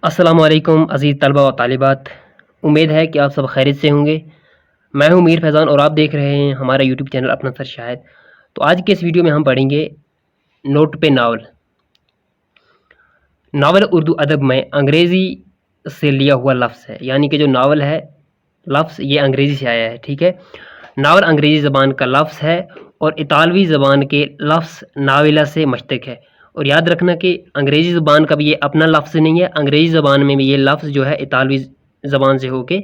السلام علیکم عزیز طلبہ و طالبات، امید ہے کہ آپ سب خیریت سے ہوں گے۔ میں ہوں میر فیضان اور آپ دیکھ رہے ہیں ہمارا یوٹیوب چینل اپنا سر شاہد۔ تو آج کے اس ویڈیو میں ہم پڑھیں گے نوٹ پہ ناول۔ ناول اردو ادب میں انگریزی سے لیا ہوا لفظ ہے، یعنی کہ جو ناول ہے لفظ یہ انگریزی سے آیا ہے، ٹھیک ہے۔ ناول انگریزی زبان کا لفظ ہے اور اطالوی زبان کے لفظ ناولا سے مشتق ہے۔ اور یاد رکھنا کہ انگریزی زبان کا بھی یہ اپنا لفظ نہیں ہے، انگریزی زبان میں بھی یہ لفظ جو ہے اطالوی زبان سے ہو کے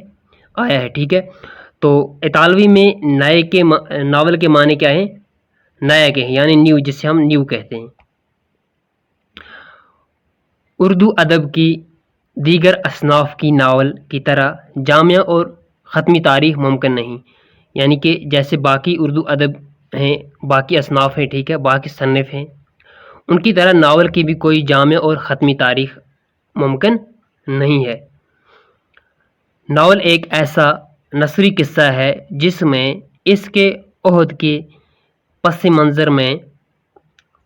آیا ہے، ٹھیک ہے۔ تو اطالوی میں ناول کے معنی کیا ہیں؟ نیا کے ہیں، یعنی نیو، جسے ہم نیو کہتے ہیں۔ اردو ادب کی دیگر اصناف کی ناول کی طرح جامع اور ختمی تاریخ ممکن نہیں، یعنی کہ جیسے باقی اردو ادب ہیں، باقی اصناف ہیں، ٹھیک ہے، باقی صنف ہیں، ان کی طرح ناول کی بھی کوئی جامع اور ختمی تاریخ ممکن نہیں ہے۔ ناول ایک ایسا نثری قصہ ہے جس میں اس کے عہد کے پس منظر میں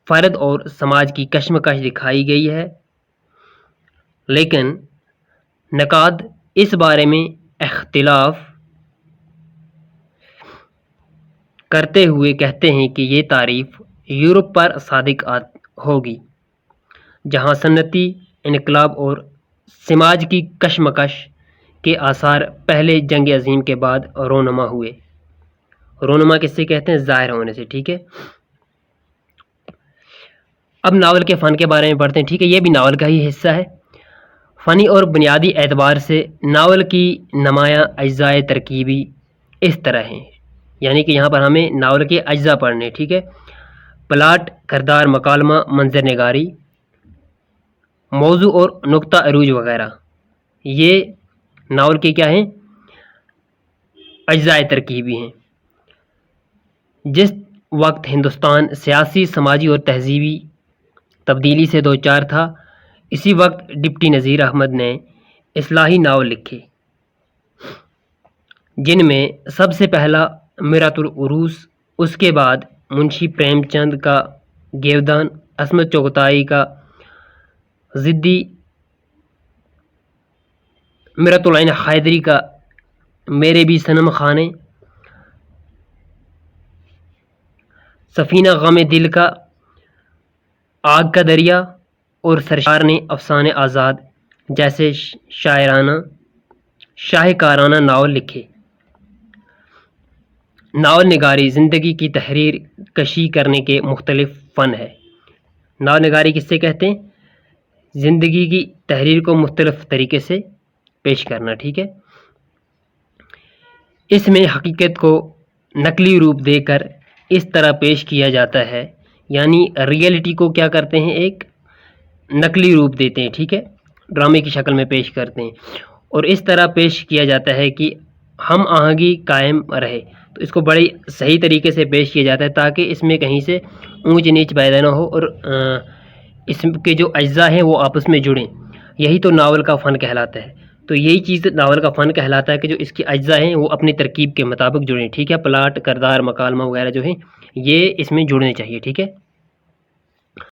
فرد اور سماج کی کشمکش دکھائی گئی ہے، لیکن نقاد اس بارے میں اختلاف کرتے ہوئے کہتے ہیں کہ یہ تعریف یورپ پر صادق ہوگی، جہاں صنعتی انقلاب اور سماج کی کشمکش کے آثار پہلے جنگ عظیم کے بعد رونما ہوئے۔ رونما کس سے کہتے ہیں؟ ظاہر ہونے سے، ٹھیک ہے۔ اب ناول کے فن کے بارے میں پڑھتے ہیں، ٹھیک ہے، یہ بھی ناول کا ہی حصہ ہے۔ فنی اور بنیادی اعتبار سے ناول کی نمایاں اجزاء ترکیبی اس طرح ہیں، یعنی کہ یہاں پر ہمیں ناول کے اجزاء پڑھنے، ٹھیک ہے۔ پلاٹ، کردار، مکالمہ، منظر نگاری، موضوع اور نقطہ عروج وغیرہ، یہ ناول کے کیا ہیں؟ اجزاء ترکیبی ہیں۔ جس وقت ہندوستان سیاسی، سماجی اور تہذیبی تبدیلی سے دوچار تھا، اسی وقت ڈپٹی نذیر احمد نے اصلاحی ناول لکھے، جن میں سب سے پہلا میرات العروس، اس کے بعد منشی پریم چند کا گیودان، عصمت چغتائی کا ضدی، میرات العین حیدری کا میرے بھی صنم خانے، سفینہ غم دل کا آگ کا دریا اور سرشار نے افسانے آزاد جیسے شاہکارانہ ناول لکھے۔ ناول نگاری زندگی کی تحریر کشی کرنے کے مختلف فن ہے۔ ناول نگاری کس سے کہتے ہیں؟ زندگی کی تحریر کو مختلف طریقے سے پیش کرنا، ٹھیک ہے۔ اس میں حقیقت کو نقلی روپ دے کر اس طرح پیش کیا جاتا ہے، یعنی ریئلٹی کو کیا کرتے ہیں؟ ایک نقلی روپ دیتے ہیں، ٹھیک ہے، ڈرامے کی شکل میں پیش کرتے ہیں، اور اس طرح پیش کیا جاتا ہے کہ ہم آہنگی قائم رہے۔ تو اس کو بڑی صحیح طریقے سے پیش کیا جاتا ہے تاکہ اس میں کہیں سے اونچ نیچ پیدا نہ ہو اور اس کے جو اجزاء ہیں وہ آپس میں جڑیں۔ یہی تو ناول کا فن کہلاتا ہے۔ تو یہی چیز ناول کا فن کہلاتا ہے کہ جو اس کی اجزاء ہیں وہ اپنی ترکیب کے مطابق جڑیں، ٹھیک ہے۔ پلاٹ، کردار، مکالمہ وغیرہ جو ہیں یہ اس میں جڑنے چاہیے، ٹھیک ہے۔